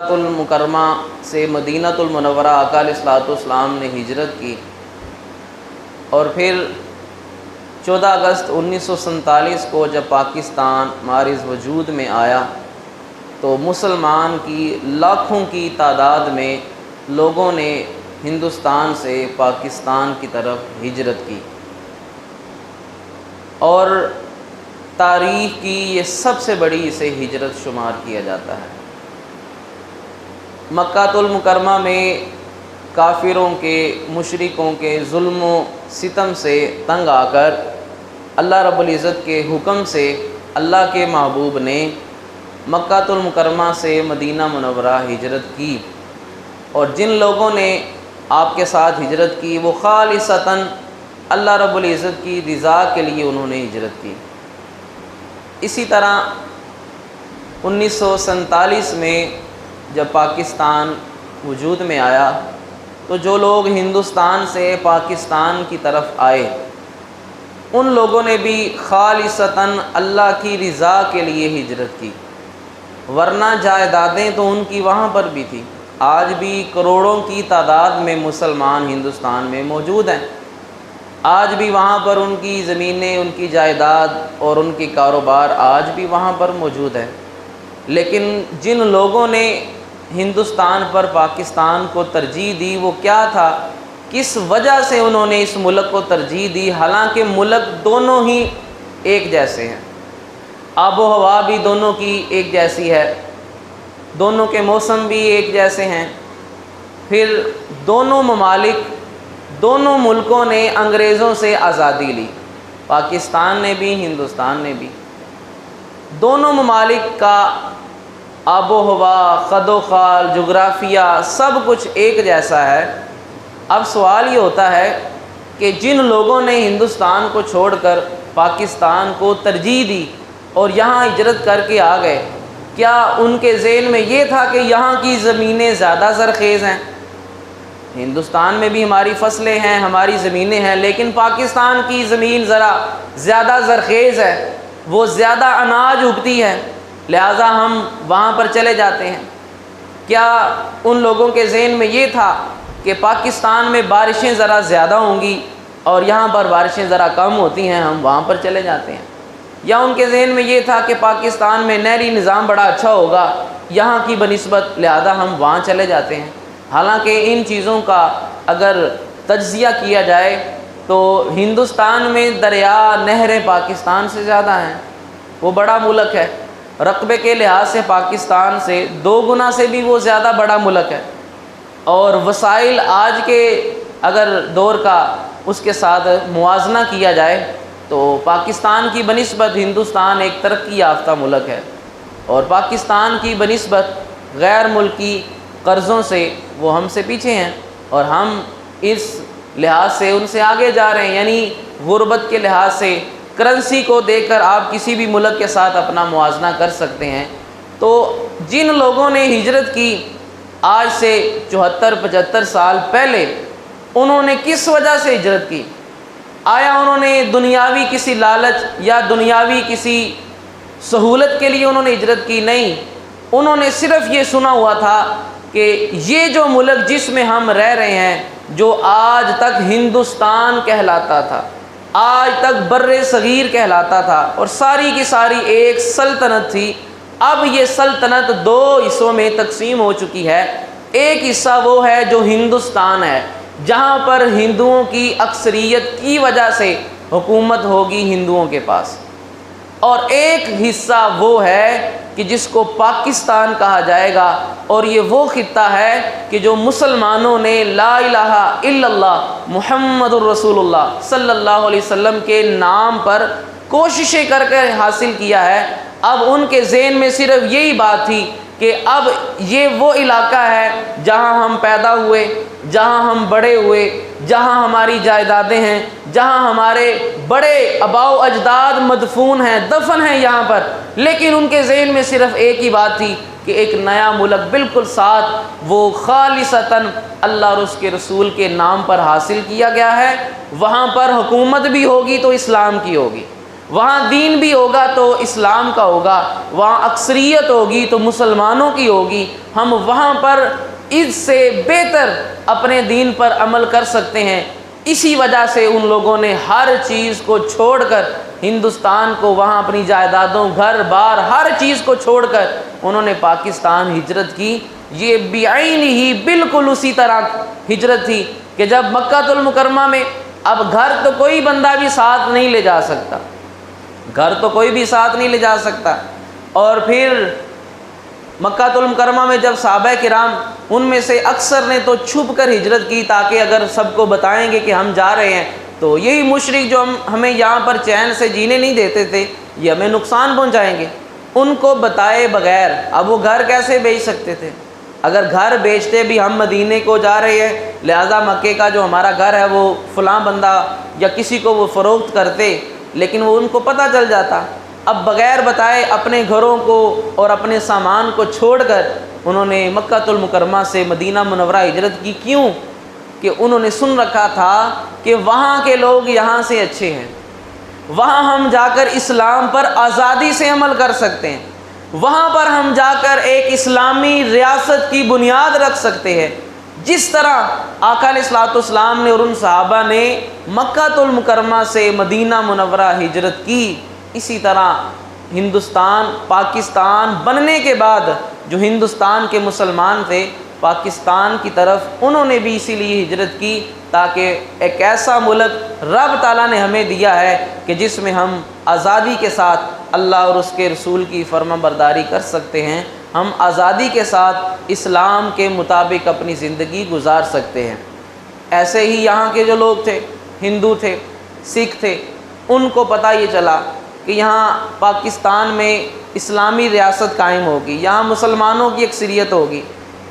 المکرمہ سے مدینہ المنورہ آقا علیہ الصلوۃ والسلام نے ہجرت کی، اور پھر 14 اگست 1947 کو جب پاکستان معرض وجود میں آیا تو مسلمان کی لاکھوں کی تعداد میں لوگوں نے ہندوستان سے پاکستان کی طرف ہجرت کی، اور تاریخ کی یہ سب سے بڑی اسے ہجرت شمار کیا جاتا ہے۔ مکہ المکرمہ میں کافروں کے، مشرکوں کے ظلم و ستم سے تنگ آ کر اللہ رب العزت کے حکم سے اللہ کے محبوب نے مکہ المکرمہ سے مدینہ منورہ ہجرت کی، اور جن لوگوں نے آپ کے ساتھ ہجرت کی وہ خالصتاً اللہ رب العزت کی رضا کے لیے انہوں نے ہجرت کی۔ اسی طرح 1947 میں جب پاکستان وجود میں آیا تو جو لوگ ہندوستان سے پاکستان کی طرف آئے ان لوگوں نے بھی خالصتاً اللہ کی رضا کے لیے ہجرت کی، ورنہ جائیدادیں تو ان کی وہاں پر بھی تھی۔ آج بھی کروڑوں کی تعداد میں مسلمان ہندوستان میں موجود ہیں، آج بھی وہاں پر ان کی زمینیں، ان کی جائیداد اور ان کی کاروبار آج بھی وہاں پر موجود ہے۔ لیکن جن لوگوں نے ہندوستان پر پاکستان کو ترجیح دی وہ کیا تھا، کس وجہ سے انہوں نے اس ملک کو ترجیح دی؟ حالانکہ ملک دونوں ہی ایک جیسے ہیں، آب و ہوا بھی دونوں کی ایک جیسی ہے، دونوں کے موسم بھی ایک جیسے ہیں۔ پھر دونوں ممالک، دونوں ملکوں نے انگریزوں سے آزادی لی، پاکستان نے بھی، ہندوستان نے بھی۔ دونوں ممالک کا آب و ہوا، خد و خال، جغرافیہ سب کچھ ایک جیسا ہے۔ اب سوال یہ ہوتا ہے کہ جن لوگوں نے ہندوستان کو چھوڑ کر پاکستان کو ترجیح دی اور یہاں ہجرت کر کے آ گئے، کیا ان کے ذہن میں یہ تھا کہ یہاں کی زمینیں زیادہ زرخیز ہیں؟ ہندوستان میں بھی ہماری فصلیں ہیں، ہماری زمینیں ہیں، لیکن پاکستان کی زمین ذرا زیادہ زرخیز ہے، وہ زیادہ اناج اگتی ہے، لہٰذا ہم وہاں پر چلے جاتے ہیں۔ کیا ان لوگوں کے ذہن میں یہ تھا کہ پاکستان میں بارشیں ذرا زیادہ ہوں گی اور یہاں پر بارشیں ذرا کم ہوتی ہیں، ہم وہاں پر چلے جاتے ہیں؟ یا ان کے ذہن میں یہ تھا کہ پاکستان میں نہری نظام بڑا اچھا ہوگا یہاں کی بنسبت، لہذا ہم وہاں چلے جاتے ہیں؟ حالانکہ ان چیزوں کا اگر تجزیہ کیا جائے تو ہندوستان میں دریا، نہریں پاکستان سے زیادہ ہیں، وہ بڑا ملک ہے، رقبے کے لحاظ سے پاکستان سے 2 گنا سے بھی وہ زیادہ بڑا ملک ہے، اور وسائل آج کے اگر دور کا اس کے ساتھ موازنہ کیا جائے تو پاکستان کی بنسبت ہندوستان ایک ترقی یافتہ ملک ہے، اور پاکستان کی بنسبت غیر ملکی قرضوں سے وہ ہم سے پیچھے ہیں، اور ہم اس لحاظ سے ان سے آگے جا رہے ہیں۔ یعنی غربت کے لحاظ سے کرنسی کو دیکھ کر آپ کسی بھی ملک کے ساتھ اپنا موازنہ کر سکتے ہیں۔ تو جن لوگوں نے ہجرت کی آج سے 74-75 سال پہلے، انہوں نے کس وجہ سے ہجرت کی؟ آیا انہوں نے دنیاوی کسی لالچ یا دنیاوی کسی سہولت کے لیے انہوں نے ہجرت کی؟ نہیں، انہوں نے صرف یہ سنا ہوا تھا کہ یہ جو ملک جس میں ہم رہ رہے ہیں، جو آج تک ہندوستان کہلاتا تھا، آج تک بر صغیر کہلاتا تھا، اور ساری کی ساری ایک سلطنت تھی، اب یہ سلطنت 2 حصوں میں تقسیم ہو چکی ہے۔ ایک حصہ وہ ہے جو ہندوستان ہے، جہاں پر ہندوؤں کی اکثریت کی وجہ سے حکومت ہوگی ہندوؤں کے پاس، اور ایک حصہ وہ ہے کہ جس کو پاکستان کہا جائے گا، اور یہ وہ خطہ ہے کہ جو مسلمانوں نے لا الہ الا اللہ محمد الرسول اللہ صلی اللہ علیہ وسلم کے نام پر کوششیں کر کے حاصل کیا ہے۔ اب ان کے ذہن میں صرف یہی بات تھی کہ اب یہ وہ علاقہ ہے جہاں ہم پیدا ہوئے، جہاں ہم بڑے ہوئے، جہاں ہماری جائیدادیں ہیں، جہاں ہمارے بڑے آباء و اجداد مدفون ہیں، دفن ہیں یہاں پر۔ لیکن ان کے ذہن میں صرف ایک ہی بات تھی کہ ایک نیا ملک بالکل ساتھ وہ خالصتاً اللہ اور اس کے رسول کے نام پر حاصل کیا گیا ہے، وہاں پر حکومت بھی ہوگی تو اسلام کی ہوگی، وہاں دین بھی ہوگا تو اسلام کا ہوگا، وہاں اکثریت ہوگی تو مسلمانوں کی ہوگی، ہم وہاں پر اس سے بہتر اپنے دین پر عمل کر سکتے ہیں۔ اسی وجہ سے ان لوگوں نے ہر چیز کو چھوڑ کر ہندوستان کو، وہاں اپنی جائیدادوں، گھر بار، ہر چیز کو چھوڑ کر انہوں نے پاکستان ہجرت کی۔ یہ بعین ہی بالکل اسی طرح ہجرت تھی کہ جب مکہ المکرمہ میں اب گھر تو کوئی بندہ بھی ساتھ نہیں لے جا سکتا، گھر تو کوئی بھی ساتھ نہیں لے جا سکتا، اور پھر مکہ المکرمہ میں جب صحابہ کرام ان میں سے اکثر نے تو چھپ کر ہجرت کی، تاکہ اگر سب کو بتائیں گے کہ ہم جا رہے ہیں تو یہی مشرک جو ہمیں یہاں پر چین سے جینے نہیں دیتے تھے یہ ہمیں نقصان پہنچائیں گے، ان کو بتائے بغیر اب وہ گھر کیسے بیچ سکتے تھے؟ اگر گھر بیچتے بھی ہم مدینے کو جا رہے ہیں لہذا مکے کا جو ہمارا گھر ہے وہ فلاں بندہ یا کسی کو وہ فروخت کرتے، لیکن وہ ان کو پتہ چل جاتا۔ اب بغیر بتائے اپنے گھروں کو اور اپنے سامان کو چھوڑ کر انہوں نے مکہ المکرمہ سے مدینہ منورہ ہجرت کی۔ کیوں؟ کہ انہوں نے سن رکھا تھا کہ وہاں کے لوگ یہاں سے اچھے ہیں، وہاں ہم جا کر اسلام پر آزادی سے عمل کر سکتے ہیں، وہاں پر ہم جا کر ایک اسلامی ریاست کی بنیاد رکھ سکتے ہیں۔ جس طرح آقا علیہ الصلوۃ والسلام نے اور ان صحابہ نے مکہ المکرمہ سے مدینہ منورہ ہجرت کی، اسی طرح ہندوستان پاکستان بننے کے بعد جو ہندوستان کے مسلمان تھے پاکستان کی طرف انہوں نے بھی اسی لیے ہجرت کی، تاکہ ایک ایسا ملک رب تعالیٰ نے ہمیں دیا ہے کہ جس میں ہم آزادی کے ساتھ اللہ اور اس کے رسول کی فرما برداری کر سکتے ہیں، ہم آزادی کے ساتھ اسلام کے مطابق اپنی زندگی گزار سکتے ہیں۔ ایسے ہی یہاں کے جو لوگ تھے، ہندو تھے، سکھ تھے، ان کو پتہ یہ چلا کہ یہاں پاکستان میں اسلامی ریاست قائم ہوگی، یہاں مسلمانوں کی اکثریت ہوگی۔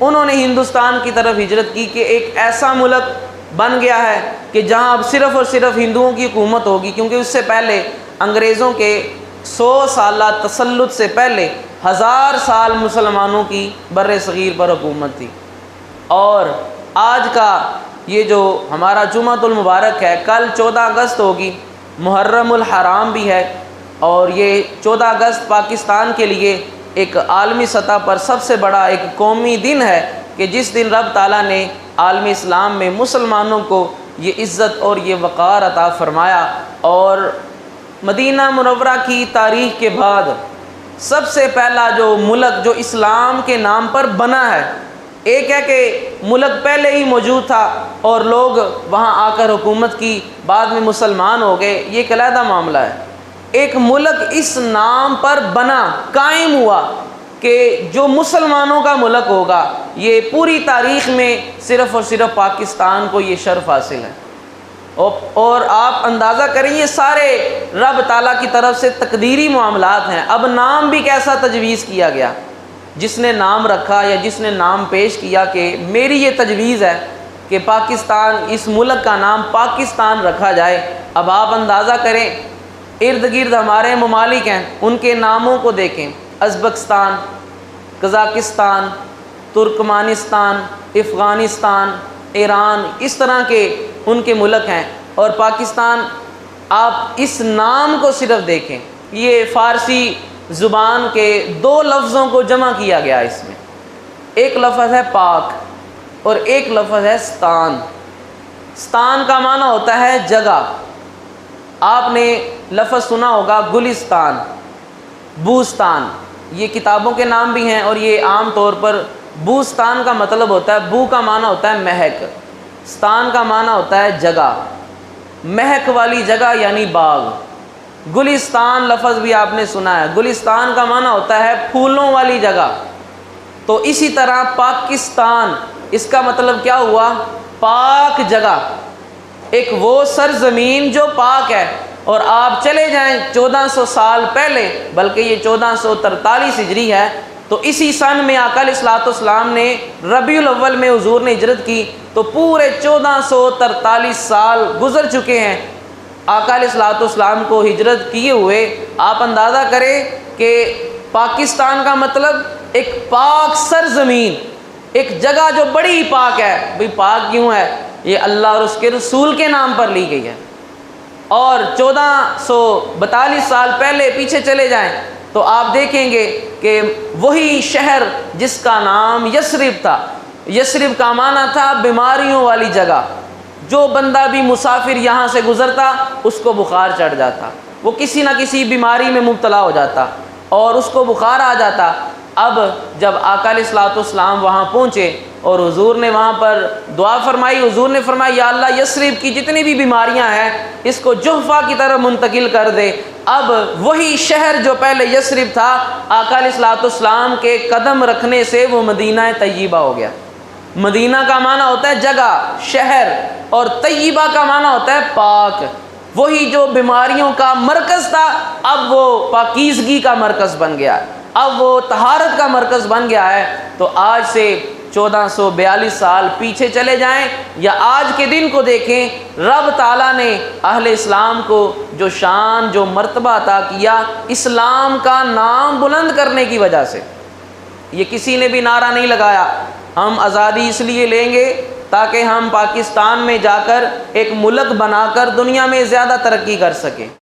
انہوں نے ہندوستان کی طرف ہجرت کی کہ ایک ایسا ملک بن گیا ہے کہ جہاں اب صرف اور صرف ہندوؤں کی حکومت ہوگی، کیونکہ اس سے پہلے انگریزوں کے 100 سالہ تسلط سے پہلے 1000 سال مسلمانوں کی بر صغیر پر حکومت تھی۔ اور آج کا یہ جو ہمارا جمعہ المبارک ہے، کل 14 اگست ہوگی، محرم الحرام بھی ہے، اور یہ 14 اگست پاکستان کے لیے ایک عالمی سطح پر سب سے بڑا ایک قومی دن ہے کہ جس دن رب تعالیٰ نے عالم اسلام میں مسلمانوں کو یہ عزت اور یہ وقار عطا فرمایا۔ اور مدینہ منورہ کی تاریخ کے بعد سب سے پہلا جو ملک جو اسلام کے نام پر بنا ہے، ایک ہے کہ ملک پہلے ہی موجود تھا اور لوگ وہاں آ کر حکومت کی، بعد میں مسلمان ہو گئے، یہ ایک علیحدہ معاملہ ہے۔ ایک ملک اس نام پر بنا، قائم ہوا کہ جو مسلمانوں کا ملک ہوگا، یہ پوری تاریخ میں صرف اور صرف پاکستان کو یہ شرف حاصل ہے۔ اور آپ اندازہ کریں یہ سارے رب تعالیٰ کی طرف سے تقدیری معاملات ہیں۔ اب نام بھی کیسا تجویز کیا گیا، جس نے نام رکھا یا جس نے نام پیش کیا کہ میری یہ تجویز ہے کہ پاکستان، اس ملک کا نام پاکستان رکھا جائے۔ اب آپ اندازہ کریں ارد گرد ہمارے ممالک ہیں، ان کے ناموں کو دیکھیں، ازبکستان، قزاقستان، ترکمانستان، افغانستان، ایران، اس طرح کے ان کے ملک ہیں، اور پاکستان آپ اس نام کو صرف دیکھیں، یہ فارسی زبان کے 2 لفظوں کو جمع کیا گیا اس میں، ایک لفظ ہے پاک اور ایک لفظ ہے ستان۔ ستان کا معنی ہوتا ہے جگہ، آپ نے لفظ سنا ہوگا گلستان، بوستان، یہ کتابوں کے نام بھی ہیں، اور یہ عام طور پر بوستان کا مطلب ہوتا ہے، بو کا معنی ہوتا ہے مہک، ستان کا معنی ہوتا ہے جگہ، مہک والی جگہ یعنی باغ۔ گلستان لفظ بھی آپ نے سنا ہے، گلستان کا معنی ہوتا ہے پھولوں والی جگہ۔ تو اسی طرح پاکستان، اس کا مطلب کیا ہوا؟ پاک جگہ، ایک وہ سرزمین جو پاک ہے۔ اور آپ چلے جائیں 1400 سال پہلے، بلکہ یہ 1443 ہجری ہے، تو اسی سن میں آقا علیہ الصلوۃ والسلام نے ربیع الاول میں حضور نے ہجرت کی، تو پورے 1443 سال گزر چکے ہیں آقا علیہ الصلوۃ والسلام کو ہجرت کیے ہوئے۔ آپ اندازہ کریں کہ پاکستان کا مطلب ایک پاک سرزمین، ایک جگہ جو بڑی پاک ہے۔ بھئی پاک کیوں ہے؟ یہ اللہ اور اس کے رسول کے نام پر لی گئی ہے۔ اور 1442 سال پہلے پیچھے چلے جائیں تو آپ دیکھیں گے کہ وہی شہر جس کا نام یثرب تھا، یثرب کا معنی تھا بیماریوں والی جگہ، جو بندہ بھی مسافر یہاں سے گزرتا اس کو بخار چڑھ جاتا، وہ کسی نہ کسی بیماری میں مبتلا ہو جاتا اور اس کو بخار آ جاتا۔ اب جب آقا علیہ الصلوۃ والسلام وہاں پہنچے اور حضور نے وہاں پر دعا فرمائی، حضور نے فرمایا یا اللہ یثرب کی جتنی بھی بیماریاں ہیں اس کو جحفہ کی طرف منتقل کر دے۔ اب وہی شہر جو پہلے یثرب تھا، آقا علیہ الصلوۃ والسلام کے قدم رکھنے سے وہ مدینہ طیبہ ہو گیا۔ مدینہ کا معنی ہوتا ہے جگہ، شہر، اور طیبہ کا معنی ہوتا ہے پاک۔ وہی جو بیماریوں کا مرکز تھا اب وہ پاکیزگی کا مرکز بن گیا، اب وہ طہارت کا مرکز بن گیا ہے۔ تو آج سے 1442 سال پیچھے چلے جائیں یا آج کے دن کو دیکھیں، رب تعالیٰ نے اہل اسلام کو جو شان، جو مرتبہ عطا کیا اسلام کا نام بلند کرنے کی وجہ سے۔ یہ کسی نے بھی نعرہ نہیں لگایا ہم آزادی اس لیے لیں گے تاکہ ہم پاکستان میں جا کر ایک ملک بنا کر دنیا میں زیادہ ترقی کر سکیں۔